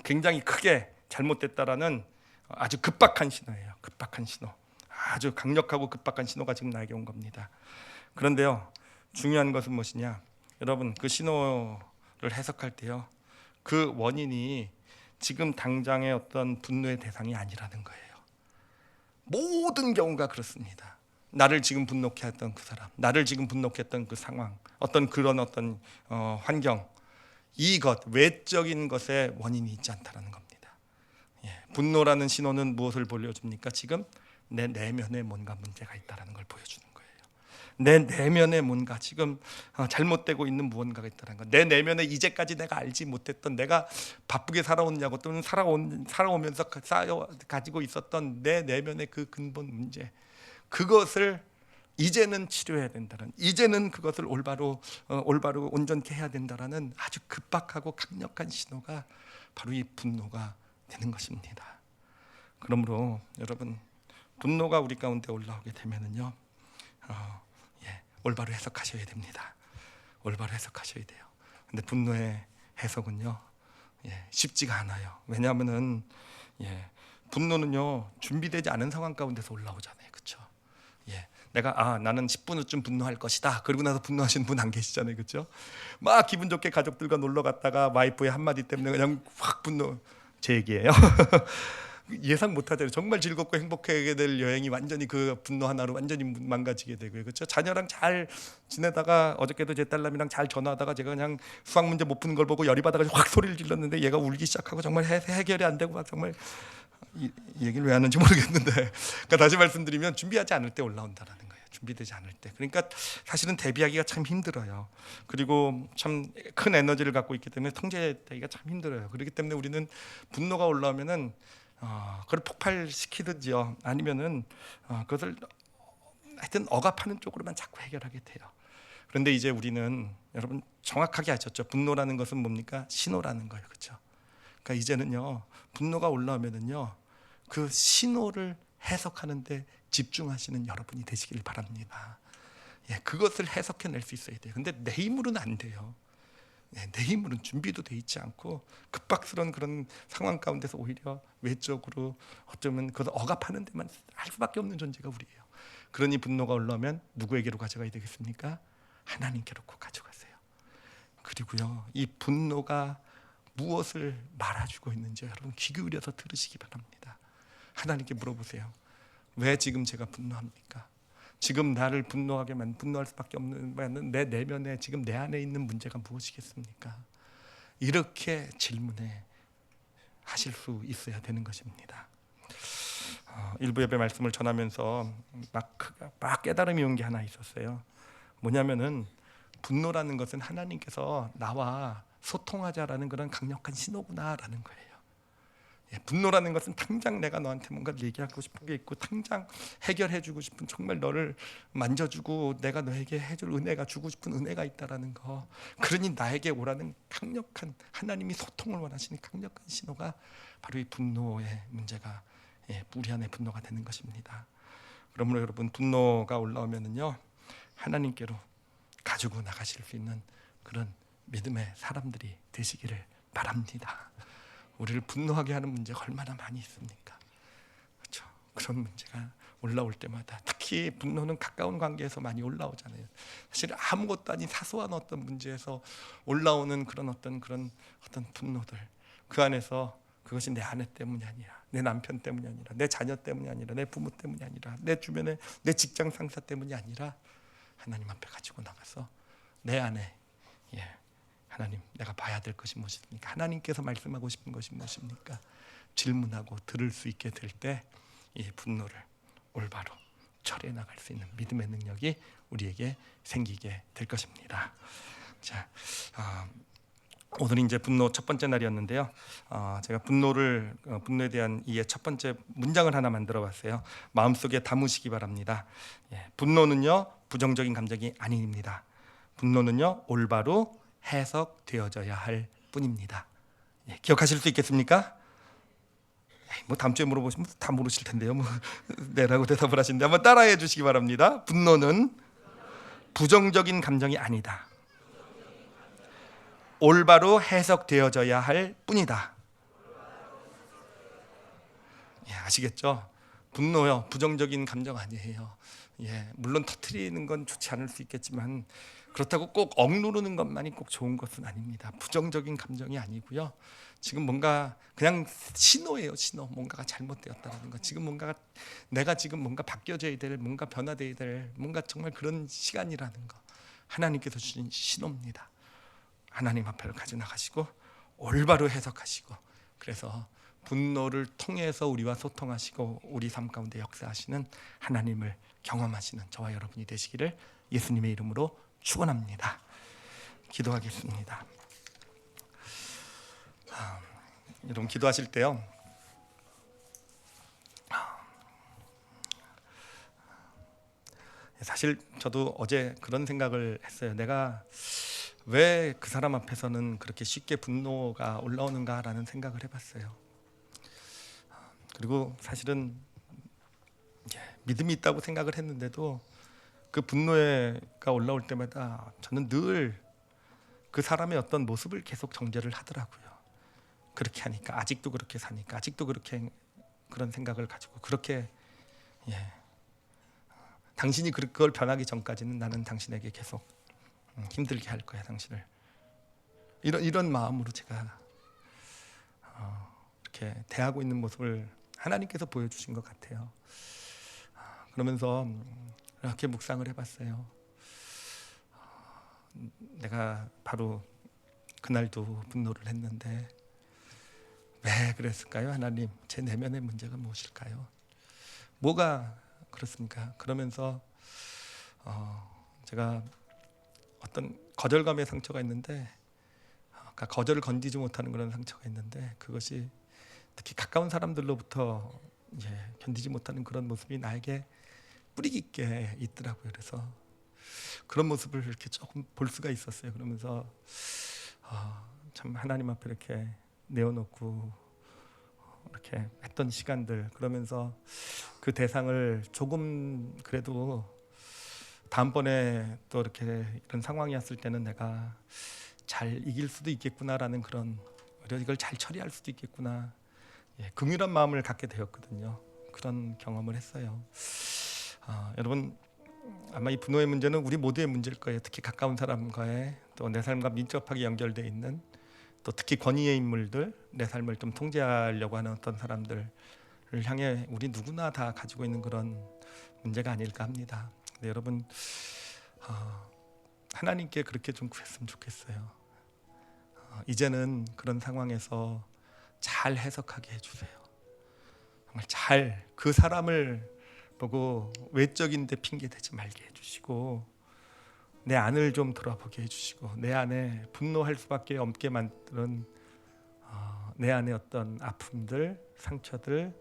굉장히 크게 잘못됐다라는 아주 급박한 신호예요. 급박한 신호, 아주 강력하고 급박한 신호가 지금 나에게 온 겁니다. 그런데요, 중요한 것은 무엇이냐? 여러분, 그 신호를 해석할 때요, 그 원인이 지금 당장의 어떤 분노의 대상이 아니라는 거예요. 모든 경우가 그렇습니다. 나를 지금 분노케 했던 그 사람, 나를 지금 분노케 했던 그 상황, 어떤 환경, 이것, 외적인 것에 원인이 있지 않다는 겁니다. 분노라는 신호는 무엇을 보여줍니까? 지금 내 내면에 뭔가 문제가 있다는 걸 보여주는 거예요. 내 내면에 뭔가 지금 잘못되고 있는 무언가가 있다는 것, 내 내면에 이제까지 내가 알지 못했던, 내가 바쁘게 살아오냐고 또는 살아오면서 가지고 있었던 내 내면의 그 근본 문제, 그것을 이제는 치료해야 된다는, 이제는 그것을 올바로 온전케 해야 된다라는 아주 급박하고 강력한 신호가 바로 이 분노가 되는 것입니다. 그러므로 여러분, 분노가 우리 가운데 올라오게 되면은요, 올바로 해석하셔야 됩니다. 올바로 해석하셔야 돼요. 근데 분노의 해석은요, 쉽지가 않아요. 왜냐하면은 분노는요, 준비되지 않은 상황 가운데서 올라오잖아요. 그렇죠? 내가 나는 10분 후쯤 분노할 것이다, 그러고 나서 분노하시는 분 안 계시잖아요. 그렇죠? 막 기분 좋게 가족들과 놀러 갔다가 와이프의 한마디 때문에 그냥 확 분노. 제 얘기예요. 예상 못하잖아요. 정말 즐겁고 행복하게 될 여행이 완전히 그 분노 하나로 완전히 망가지게 되고요. 그렇죠? 자녀랑 잘 지내다가 어저께도 제 딸남이랑 잘 전화하다가 제가 그냥 수학 문제 못 푸는 걸 보고 열이 받아가지고 확 소리를 질렀는데 얘가 울기 시작하고 정말 해결이 안 되고 막 정말 이 얘기를 왜 하는지 모르겠는데, 그러니까 다시 말씀드리면 준비하지 않을 때 올라온다라는 거예요. 준비되지 않을 때. 그러니까 사실은 대비하기가 참 힘들어요. 그리고 참 큰 에너지를 갖고 있기 때문에 통제되기가 참 힘들어요. 그렇기 때문에 우리는 분노가 올라오면은 그걸 폭발시키든지요, 아니면은 그것을 하여튼 억압하는 쪽으로만 자꾸 해결하게 돼요. 그런데 이제 우리는 여러분 정확하게 아셨죠? 분노라는 것은 뭡니까? 신호라는 거예요. 그렇죠? 그러니까 이제는요, 분노가 올라오면은요, 그 신호를 해석하는데 집중하시는 여러분이 되시길 바랍니다. 그것을 해석해낼 수 있어야 돼요. 근데 내 힘으로는 안 돼요. 내 힘으로는 준비도 돼 있지 않고 급박스러운 그런 상황 가운데서 오히려 외적으로 어쩌면 그것을 억압하는 데만 할 수밖에 없는 존재가 우리예요. 그러니 분노가 올라오면 누구에게로 가져가야 되겠습니까? 하나님께로 꼭 가져가세요. 그리고요, 이 분노가 무엇을 말아주고 있는지 여러분 귀 기울여서 들으시기 바랍니다. 하나님께 물어보세요. 왜 지금 제가 분노합니까? 지금 나를 분노할 수밖에 없는 내 내면에 지금 내 안에 있는 문제가 무엇이겠습니까? 이렇게 질문해 하실 수 있어야 되는 것입니다. 일부 예배 말씀을 전하면서 막 깨달음이 온 게 하나 있었어요. 뭐냐면은 분노라는 것은 하나님께서 나와 소통하자라는 그런 강력한 신호구나라는 거예요. 분노라는 것은 당장 내가 너한테 뭔가 얘기하고 싶은 게 있고 당장 해결해주고 싶은, 정말 너를 만져주고 내가 너에게 해줄 은혜가, 주고 싶은 은혜가 있다라는 거. 그러니 나에게 오라는 강력한, 하나님이 소통을 원하시는 강력한 신호가 바로 이 분노의 문제가, 우리 안에 분노가 되는 것입니다. 그러므로 여러분, 분노가 올라오면은요, 하나님께로 가지고 나가실 수 있는 그런 믿음의 사람들이 되시기를 바랍니다. 우리를 분노하게 하는 문제가 얼마나 많이 있습니까? 그렇죠? 그런 문제가 올라올 때마다, 특히 분노는 가까운 관계에서 많이 올라오잖아요. 사실 아무것도 아닌 사소한 어떤 문제에서 올라오는 그런 분노들, 그 안에서 그것이 내 아내 때문이 아니라, 내 남편 때문이 아니라, 내 자녀 때문이 아니라, 내 부모 때문이 아니라, 내 주변에 내 직장 상사 때문이 아니라 하나님 앞에 가지고 나가서 내 안에, 하나님, 내가 봐야 될 것이 무엇입니까? 하나님께서 말씀하고 싶은 것이 무엇입니까? 질문하고 들을 수 있게 될 때 이 분노를 올바로 처리해 나갈 수 있는 믿음의 능력이 우리에게 생기게 될 것입니다. 자, 오늘 이제 분노 첫 번째 날이었는데요. 제가 분노에 대한 이해 첫 번째 문장을 하나 만들어봤어요. 마음속에 담으시기 바랍니다. 분노는요, 부정적인 감정이 아닙니다. 분노는요, 올바로 해석되어져야 할 뿐입니다. 기억하실 수 있겠습니까? 뭐 다음 주에 물어보시면 다 모르실 텐데요. 네라고 대답을 하시는데 한번 따라해 주시기 바랍니다. 분노는 부정적인 감정이 아니다. 올바로 해석되어져야 할 뿐이다. 아시겠죠? 분노요, 부정적인 감정 아니에요. 물론 터뜨리는 건 좋지 않을 수 있겠지만 그렇다고 꼭 억누르는 것만이 꼭 좋은 것은 아닙니다. 부정적인 감정이 아니고요. 지금 뭔가 그냥 신호예요, 신호. 뭔가가 잘못되었다는 거. 내가 지금 뭔가 바뀌어져야 될, 뭔가 변화돼야 될, 뭔가 정말 그런 시간이라는 거. 하나님께서 주신 신호입니다. 하나님 앞에로 가져 나가시고 올바로 해석하시고, 그래서 분노를 통해서 우리와 소통하시고 우리 삶 가운데 역사하시는 하나님을 경험하시는 저와 여러분이 되시기를 예수님의 이름으로 축원합니다. 기도하겠습니다. 여러분, 기도하실 때요, 사실 저도 어제 그런 생각을 했어요. 내가 왜 그 사람 앞에서는 그렇게 쉽게 분노가 올라오는가라는 생각을 해봤어요. 그리고 사실은 믿음이 있다고 생각을 했는데도 그 분노가 올라올 때마다 저는 늘 그 사람의 어떤 모습을 계속 정죄를 하더라고요. 그렇게 하니까, 아직도 그렇게 사니까, 아직도 그렇게 그런 생각을 가지고, 그렇게 당신이 그걸 변하기 전까지는 나는 당신에게 계속 힘들게 할 거야, 당신을. 이런 마음으로 제가 이렇게 대하고 있는 모습을 하나님께서 보여주신 것 같아요. 그러면서 이렇게 묵상을 해봤어요. 내가 바로 그날도 분노를 했는데 왜 그랬을까요? 하나님, 제 내면의 문제가 무엇일까요? 뭐가 그렇습니까? 그러면서 제가 어떤 거절감의 상처가 있는데, 거절을 건디지 못하는 그런 상처가 있는데, 그것이 특히 가까운 사람들로부터 견디지 못하는 그런 모습이 나에게 뿌리 깊게 있더라고요. 그래서 그런 모습을 이렇게 조금 볼 수가 있었어요. 그러면서 참 하나님 앞에 이렇게 내어놓고 이렇게 했던 시간들, 그러면서 그 대상을 조금 그래도 다음번에 또 이렇게 이런 상황이 왔을 때는 내가 잘 이길 수도 있겠구나라는 그런, 이걸 잘 처리할 수도 있겠구나, 긍휼한 마음을 갖게 되었거든요. 그런 경험을 했어요. 여러분, 아마 이 분노의 문제는 우리 모두의 문제일 거예요. 특히 가까운 사람과의, 또 내 삶과 밀접하게 연결되어 있는, 또 특히 권위의 인물들, 내 삶을 좀 통제하려고 하는 어떤 사람들을 향해 우리 누구나 다 가지고 있는 그런 문제가 아닐까 합니다. 근데 여러분, 하나님께 그렇게 좀 구했으면 좋겠어요. 이제는 그런 상황에서 잘 해석하게 해주세요. 정말 잘 그 사람을 보고 외적인데 핑계 대지 말게 해주시고, 내 안을 좀 돌아보게 해주시고, 내 안에 분노할 수밖에 없게 만드는 내 안에 어떤 아픔들, 상처들,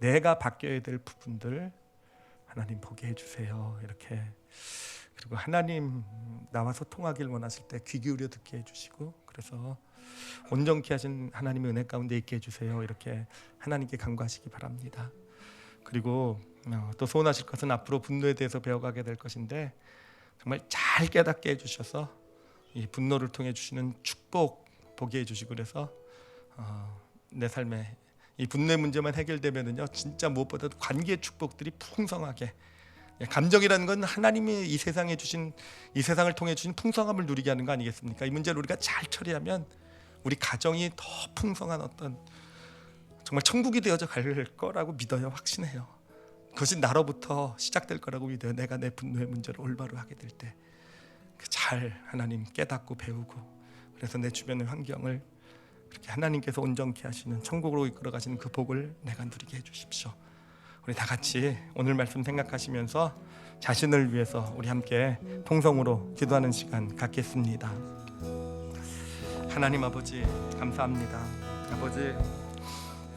내가 바뀌어야 될 부분들 하나님 보게 해주세요. 이렇게. 그리고 하나님 나와 소통하길 원하실 때 귀 기울여 듣게 해주시고, 그래서 온전케 하신 하나님의 은혜 가운데 있게 해주세요. 이렇게 하나님께 간구하시기 바랍니다. 그리고 또 소원하실 것은 앞으로 분노에 대해서 배워가게 될 것인데, 정말 잘 깨닫게 해주셔서 이 분노를 통해 주시는 축복 보게 해주시고, 그래서 내 삶에 이 분노의 문제만 해결되면은요, 진짜 무엇보다도 관계의 축복들이 풍성하게, 감정이라는 건 하나님이 이 세상에 주신, 이 세상을 통해 주신 풍성함을 누리게 하는 거 아니겠습니까? 이 문제를 우리가 잘 처리하면 우리 가정이 더 풍성한 어떤 정말 천국이 되어져 갈 거라고 믿어요. 확신해요. 그것이 나로부터 시작될 거라고 믿어요. 내가 내 분노의 문제를 올바로 하게 될 때 잘 하나님 깨닫고 배우고, 그래서 내 주변의 환경을 그렇게 하나님께서 온전케 하시는 천국으로 이끌어 가시는 그 복을 내가 누리게 해주십시오. 우리 다 같이 오늘 말씀 생각하시면서 자신을 위해서 우리 함께 통성으로 기도하는 시간 갖겠습니다. 하나님 아버지, 감사합니다. 아버지,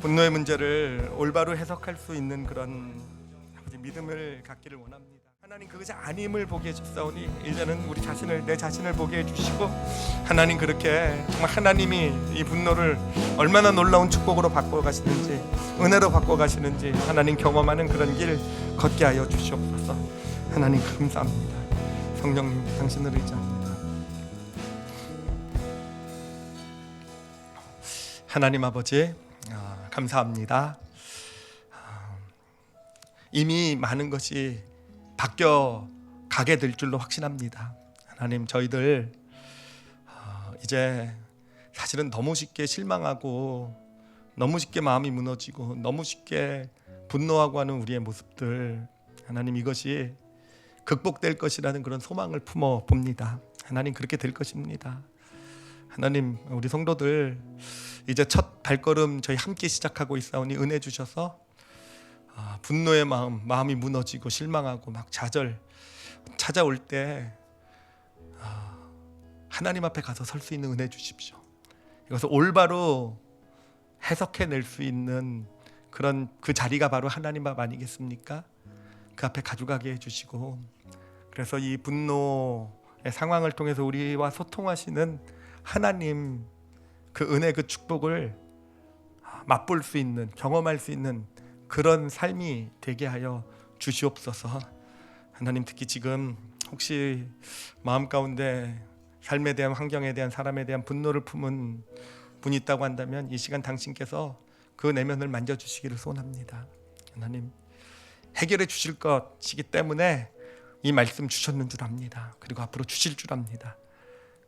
분노의 문제를 올바로 해석할 수 있는 그런 아버지 믿음을 갖기를 원합니다. 하나님, 그것이 아님을 보게 해주사오니 이제는 우리 자신을, 내 자신을 보게 해주시고, 하나님 그렇게 정말 하나님이 이 분노를 얼마나 놀라운 축복으로 바꿔가시는지, 은혜로 바꿔가시는지 하나님 경험하는 그런 길 걷게 하여 주시옵소서. 하나님 감사합니다. 성령님, 당신을 의지합니다. 하나님 아버지, 감사합니다. 이미 많은 것이 바뀌어 가게 될 줄로 확신합니다. 하나님, 저희들 이제 사실은 너무 쉽게 실망하고, 너무 쉽게 마음이 무너지고, 너무 쉽게 분노하고 하는 우리의 모습들, 하나님 이것이 극복될 것이라는 그런 소망을 품어 봅니다. 하나님, 그렇게 될 것입니다. 하나님, 우리 성도들 이제 첫 발걸음 저희 함께 시작하고 있사오니 은혜 주셔서 분노의 마음이 무너지고 실망하고 막 좌절 찾아올 때 하나님 앞에 가서 설 수 있는 은혜 주십시오. 이것을 올바로 해석해낼 수 있는 그런 그 자리가 바로 하나님 앞 아니겠습니까? 그 앞에 가져가게 해주시고, 그래서 이 분노의 상황을 통해서 우리와 소통하시는 하나님 그 은혜, 그 축복을 맛볼 수 있는, 경험할 수 있는 그런 삶이 되게 하여 주시옵소서. 하나님, 특히 지금 혹시 마음 가운데 삶에 대한, 환경에 대한, 사람에 대한 분노를 품은 분이 있다고 한다면 이 시간 당신께서 그 내면을 만져주시기를 소원합니다. 하나님, 해결해 주실 것이기 때문에 이 말씀 주셨는 줄 압니다. 그리고 앞으로 주실 줄 압니다.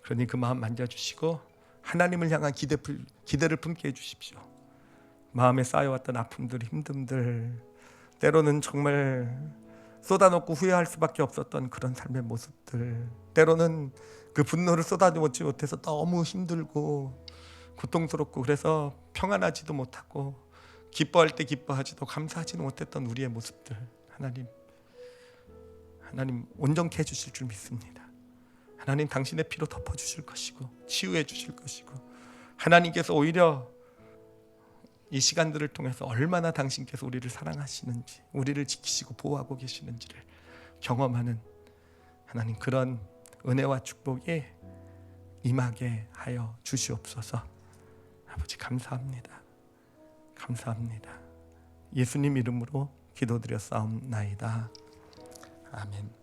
그러니 그 마음 만져주시고 하나님을 향한 기대를 품게 해주십시오. 마음에 쌓여왔던 아픔들, 힘듦들, 때로는 정말 쏟아놓고 후회할 수밖에 없었던 그런 삶의 모습들, 때로는 그 분노를 쏟아놓지 못해서 너무 힘들고 고통스럽고, 그래서 평안하지도 못하고 기뻐할 때 기뻐하지도 감사하지는 못했던 우리의 모습들, 하나님 온전케 해주실 줄 믿습니다. 하나님, 당신의 피로 덮어주실 것이고 치유해 주실 것이고, 하나님께서 오히려 이 시간들을 통해서 얼마나 당신께서 우리를 사랑하시는지, 우리를 지키시고 보호하고 계시는지를 경험하는 하나님, 그런 은혜와 축복이 임하게 하여 주시옵소서. 아버지, 감사합니다. 감사합니다. 예수님 이름으로 기도드렸사옵나이다. 아멘.